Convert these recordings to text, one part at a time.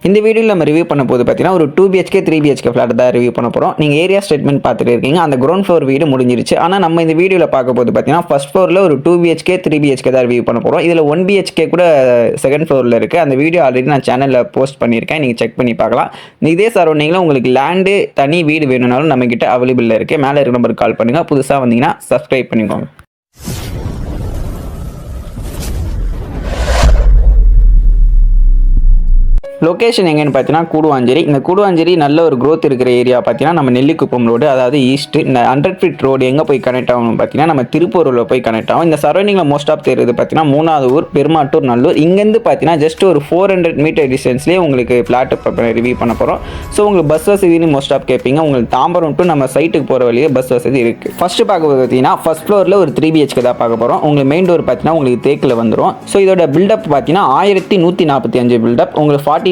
இந்த வீடியோவில் நம்ம ரிவ்யூ பண்ண போது பார்த்தீங்கன்னா ஒரு 2 BHK 3 BHK ஃப்ளாட் தான் ரிவ்யூ பண்ண போகிறோம். நீங்கள் ஏரியா ஸ்டேட்மெண்ட் பார்த்துட்டு இருக்கீங்க. அந்த கிரவுண்ட் ஃப்ளோர் வீடு முடிஞ்சிருச்சு. ஆனால் நம்ம இந்த வீடியோவில் பார்க்க போது பார்த்தீங்கன்னா ஃபர்ஸ்ட் ஃப்ளோரில் ஒரு 2 BHK 3 BHK தான் ரிவ்யூ பண்ண போகிறோம். இதில் 1 BHK கூட செகண்ட் ஃப்ளோரில் இருக்குது. அந்த வீடியோ ஆல்ரெடி நான் சேனலில் போஸ்ட் பண்ணியிருக்கேன். நீங்கள் செக் பண்ணி பார்க்கலாம். இதே சரௌண்டிங்கில் உங்களுக்கு லேண்டு தனி வீடு வேணும்னாலும் நம்மக்கிட்ட அவைலபிளில் இருக்குது. மேலே இருக்க நம்பருக்கு கால் பண்ணுங்கள். புதுசாக வந்தீங்கன்னா சப்ஸ்கிரைப் பண்ணிக்கோங்க. லொக்கேஷன் எங்கன்னு பார்த்தீங்கன்னா கூடுவாஞ்சேரி. இந்த கூடுவாஞ்சேரி நல்ல ஒரு க்ரோத் இருக்கிற ஏரியா பார்த்தீங்கன்னா நம்ம நெல்லிக்குப்பம் ரோடு, அதாவது ஈஸ்ட். இந்த 100 ஃபீட் ரோடு எங்கே போய் கனெக்ட் ஆகணும் பார்த்தீங்கன்னா நம்ம திருப்பூரில் போய் கனெக்ட் ஆகும். இந்த சரௌண்டிங்கில் மோஸ்ட் ஆஃப் தெரியுது பார்த்தீங்கன்னா 3வது ஊர் பெருமாட்டூர் நல்லூர். இங்கேருந்து பார்த்தீங்கன்னா ஜஸ்ட் ஒரு 400 மீட்டர் டிஸ்டன்ஸ்லேயே உங்களுக்கு ஃப்ளாட்டு ரிவ்யூ பண்ண போகிறோம். ஸோ உங்களுக்கு பஸ் வசதினு மோஸ்ட் ஆஃப் கேட்பீங்க. உங்களுக்கு தாம்பரம் டு நம்ம சைட்டுக்கு போகிற வழியே பஸ் வசதி இருக்குது. ஃபஸ்ட்டு பார்க்க பார்த்தீங்கன்னா ஃபர்ஸ்ட் ஃப்ளோரில் ஒரு 3 BHK தான் பார்க்க போகிறோம். உங்களுக்கு மெயின் டோர் பார்த்தீங்கன்னா உங்களுக்கு தேக்கில் வந்துடும். ஸோ இதோட பில்டப் பார்த்தீங்கன்னா 1145 பில்டப். உங்களுக்கு 14%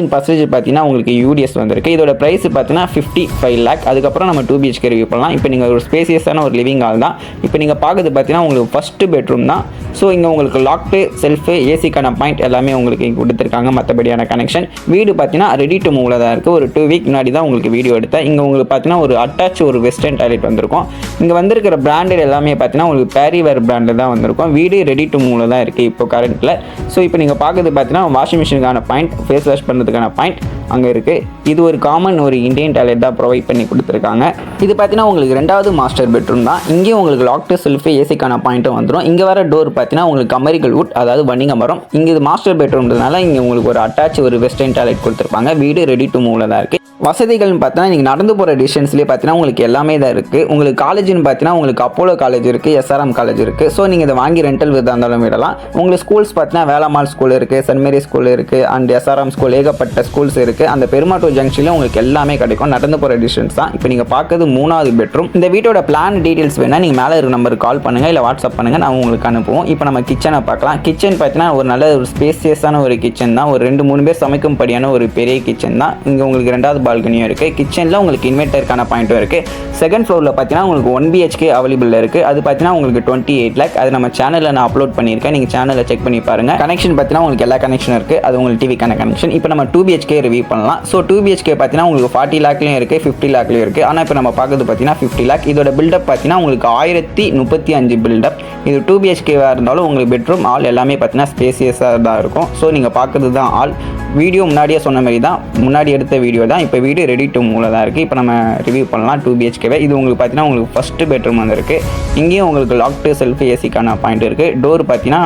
பார்த்தீங்கன்னா உங்களுக்கு யூடிஎஸ் வந்திருக்கு. இதோட பிரைஸ் பார்த்தீங்கன்னா 55 lakh. அதுக்கப்புறம் நம்ம 2 BHK ரிவ்யூ பண்ணலாம். இப்போ நீங்கள் ஒரு ஸ்பேசியஸான ஒரு லிவிங் ஹால் தான். இப்போ நீங்கள் பார்க்குறது பார்த்தீங்கன்னா உங்களுக்கு ஃபர்ஸ்ட் பெட்ரூம் தான். ஸோ இங்கே உங்களுக்கு லாக்டு செல்ஃபு ஏசிக்கான பாயிண்ட் எல்லாமே உங்களுக்கு இங்கே கொடுத்துருக்காங்க. மற்றபடியான கனெக்ஷன் வீடு பார்த்தீங்கன்னா ரெடி டு மூவில் தான் இருக்குது. ஒரு 2 வீக் முன்னாடி தான் உங்களுக்கு வீடியோ எடுத்தேன். இங்கே உங்களுக்கு பார்த்தீங்கன்னா ஒரு அட்டாச் ஒரு வெஸ்டர்ன் டாய்லெட் வந்திருக்கும். இங்கே வந்திருக்கிற பிராண்டட் எல்லாமே பார்த்தீங்கன்னா உங்களுக்கு பேரிவேர் பிராண்டில் தான் வந்திருக்கும். வீடு ரெடி டு மூவில் தான் இருக்குது இப்போ கரண்ட்டில். ஸோ இப்போ நீங்கள் பார்க்குறது பார்த்தீங்கன்னா வாஷிங் மிஷினுக்கான பாயிண்ட், ஃபேஸ் வாஷ் பண்ணுறதுக்கான பாயிண்ட் அங்கே இருக்குது. இது ஒரு காமன் ஒரு இந்தியன் டாய்லெட் தான் ப்ரொவைட் பண்ணி கொடுத்துருக்காங்க. இது பார்த்தீங்கன்னா உங்களுக்கு 2வது மாஸ்டர் பெட்ரூம் தான். இங்கேயும் உங்களுக்கு லாக்டு செல்ஃபு ஏசிக்கான பாயிண்ட்டும் வந்துடும். இங்கே வர டோர் பார்த்தீங்கன்னா உங்களுக்கு அமெரிக்கல் வுட், அதாவது வணிக மரம். இங்கே இது மாஸ்டர் பெட்ரூம்ன்றதுனால இங்கே உங்களுக்கு ஒரு அட்டாச் ஒரு வெஸ்டர்ன் டாய்லெட் கொடுத்துருப்பாங்க. வீடு ரெடி டு மூவில் தான் இருக்குது. வசதிகள்னு பார்த்தீங்கன்னா நீங்கள் நடந்து போகிற டிஸ்டன்ஸ்லேயே பார்த்தீங்கன்னா உங்களுக்கு எல்லாமே தான் இருக்குது. உங்களுக்கு காலேஜ்னு பார்த்தீங்கன்னா உங்களுக்கு அப்போலோ காலேஜ் இருக்குது, SRM காலேஜ் இருக்குது. ஸோ நீங்கள் இதை வாங்கி ரெண்டல் விதா இருந்தாலும் விடலாம். உங்களுக்கு ஸ்கூல்ஸ் பார்த்தீங்கன்னா வேலம்மாள் ஸ்கூல் இருக்குது, சென்ட் மேரி ஸ்கூல் இருக்குது, அண்ட் SRM ஸ்கூல், ஏகப்பட்ட ஸ்கூல்ஸ் இருக்குது. அந்த பெருமாட்டூர் ஜங்ஷனில் உங்களுக்கு எல்லாமே கிடைக்கும். நடந்து போகிற டிஸ்டன்ஸ் தான். இப்போ நீங்கள் பார்க்குறது 3வது பெட்ரூம். இந்த வீட்டோட பிளான் டீட்டெயில்ஸ் வேணால் நீங்கள் மேலே இருக்க நம்பருக்கு கால் பண்ணுங்கள், இல்லை வாட்ஸ்அப் பண்ணுங்கள், நான் உங்களுக்கு அனுப்புவோம். இப்போ நம்ம கிச்சனை பார்க்கலாம். கிச்சன் பார்த்தீங்கன்னா ஒரு நல்ல ஒரு ஸ்பேசியஸான ஒரு கிச்சன் தான். ஒரு 2-3 பேர் சமைக்கும்படியான ஒரு பெரிய கிச்சன் தான். இங்கே உங்களுக்கு 2வது பால்கனியும் இருக்குது. கிச்சனில் உங்களுக்கு இன்வெர்ட்டருக்கான பாயிண்ட்டும் இருக்குது. செகண்ட் ஃப்ளோரில் பார்த்தீங்கன்னா உங்களுக்கு 1 BHK அவைலபிள் இருக்குது. அது பார்த்தீங்கன்னா உங்களுக்கு 28 lakh. அது நம்ம சேனலில் நான் அப்லோட் பண்ணியிருக்கேன். நீங்கள் சேனலில் செக் பண்ணி பாருங்கள். கனெக்ஷன் பார்த்தீங்கன்னா உங்களுக்கு எல்லா கனெக்ஷனும் இருக்குது. அது உங்களுக்கு டிவிக்கான கனெக்ஷன். இப்போ நம்ம 2 BHK ரிவ்யூ பண்ணலாம். ஸோ 2 BHK பார்த்தீங்கன்னா உங்களுக்கு 40 lakhலையும் இருக்குது, 50 lakhலையும் இருக்குது. ஆனால் இப்போ நம்ம பார்க்குறது பார்த்தீங்கன்னா 50 lakh. இதோட பில்டப் பார்த்தீங்கன்னா உங்களுக்கு 1035 பில்டப். இது 2 BHKவாக இருந்தாலும் உங்களுக்கு பெட்ரூம் ஆல் எல்லாமே பார்த்தீங்கன்னா ஸ்பேசியஸாக தான் இருக்கும். ஸோ நீங்கள் பார்க்குறது தான் ஆல். வீடியோ முன்னாடியே சொன்ன மாதிரி தான், முன்னாடி எடுத்த வீடியோ தான். இப்போ வீடு ரெடி டு மூவில் தான் இருக்குது. இப்போ நம்ம ரிவ்யூ பண்ணலாம் 2 BHKவை. இது உங்களுக்கு பார்த்தீங்கன்னா உங்களுக்கு ஃபஸ்ட்டு பெட்ரூம் வந்துருக்கு. இங்கேயும் உங்களுக்கு லாக்டு செல்ஃப் ஏசிக்கான பாயிண்ட் இருக்குது. டோர் பார்த்தீங்கன்னா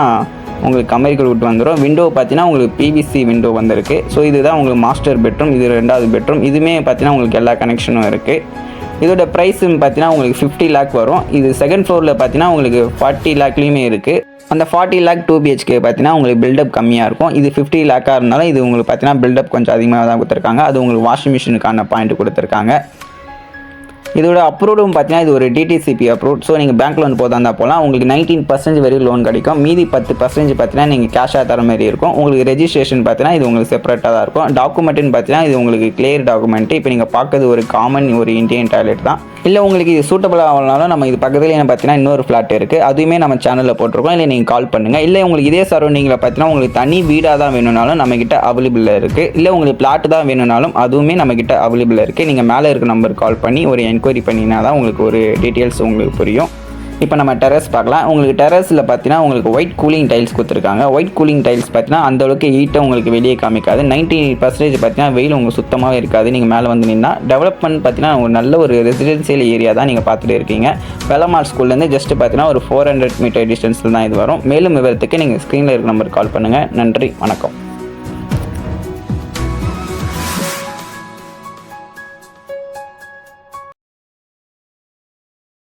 உங்களுக்கு அமெரிக்கல் வுட் வந்துடும். விண்டோ பார்த்தீங்கன்னா உங்களுக்கு PVC விண்டோ வந்திருக்கு. ஸோ இதுதான் உங்களுக்கு மாஸ்டர் பெட்ரூம். இது 2வது பெட்ரூம். இதுவுமே பார்த்தீங்கன்னா உங்களுக்கு எல்லா கனெக்ஷனும் இருக்குது. இதோட ப்ரைஸுன்னு பார்த்தீங்கன்னா உங்களுக்கு 50 lakh வரும். இது செகண்ட் ஃப்ளோரில் பார்த்தீங்கன்னா உங்களுக்கு 40 lakhலையுமே இருக்குது. அந்த 40 lakh 2 BHK பார்த்தீங்கன்னா உங்களுக்கு பில்டப் கம்மியாக இருக்கும். இது 50 lakhஆக இருந்தாலும் இது உங்களுக்கு பார்த்தீங்கன்னா பில்டப் கொஞ்சம் அதிகமாக தான் கொடுத்துருக்காங்க. அது உங்களுக்கு வாஷிங் மிஷினுக்கான பாயிண்ட் கொடுத்துருக்காங்க. இதோட அப்ரூவ்டும் பார்த்தீங்கன்னா இது ஒரு DTCP அப்ரூவ். ஸோ நீங்கள் பேங்க் லோன் போதா இருந்தால் போகலாம். உங்களுக்கு 19% வரைக்கும் லோன் கிடைக்கும். மீதி 10% பார்த்தீங்கன்னா நீங்கள் கேஷாக தர மாதிரி இருக்கும். உங்களுக்கு ரெஜிஸ்ட்ரேஷன் பார்த்தீங்கன்னா இது உங்களுக்கு செப்பரேட்டாக தான் இருக்கும். டாக்குமெண்ட்டுன்னு பார்த்தீங்கன்னா இது உங்களுக்கு கிளியர் டாக்குமெண்ட். இப்போ நீங்கள் பார்க்குறது ஒரு காமன் ஒரு இந்தியன் டாய்லெட் தான். இல்லை உங்களுக்கு இது சூட்டபிள் ஆகலனாலும் நம்ம இது பக்கத்தில் பார்த்தீங்கன்னா இன்னொரு ஃப்ளாட் இருக்குது. அதுவுமே நம்ம சேனலில் போட்டிருக்கோம். இல்லை நீங்கள் கால் பண்ணுங்கள். இல்லை உங்களுக்கு இதே சரௌண்டிங்கில் பார்த்தீங்கன்னா உங்களுக்கு தனி வீடாக தான் வேணும்னாலும் நம்மக்கிட்ட அவைலபிளில் இருக்குது. இல்லை உங்களுக்கு பிளாட் தான் வேணும்னாலும் அதுவுமே நம்மக்கிட்ட அவைலபிளில் இருக்குது. நீங்கள் மேலே இருக்க நம்பருக்கு கால் பண்ணி ஒரு என்கொயரி பண்ணினா தான் உங்களுக்கு ஒரு டீட்டெயில்ஸ் உங்களுக்கு புரியும். இப்போ நம்ம டெரஸ் பார்க்கலாம். உங்களுக்கு டெரஸில் பார்த்தீங்கன்னா உங்களுக்கு ஒயிட் கூலிங் டைல்ஸ் கொடுத்துருக்காங்க. ஒயிட் கூலிங் டைல்ஸ் பார்த்தீங்கன்னா அந்தளவுக்கு ஹீட்டை உங்களுக்கு வெளியே காமிக்காது. 98% பார்த்தீங்கன்னா வெயில் உங்களுக்கு சுத்தமாகவே இருக்காது. நீங்கள் மேலே வந்து நின்னா டெவலப்மெண்ட் பார்த்தீங்கன்னா ஒரு நல்ல ஒரு ரெசிடென்சியல் ஏரியா தான் நீங்கள் பார்த்துட்டு இருக்கீங்க. வேலம்மாள் ஸ்கூல்லேருந்து ஜஸ்ட் பார்த்தீங்கன்னா ஒரு 400 மீட்டர் டிஸ்டன்ஸில் தான் இது வரும். மேலும் விவரத்துக்கு நீங்கள் ஸ்க்ரீனில் இருக்க நம்பருக்கு கால் பண்ணுங்கள். நன்றி, வணக்கம்.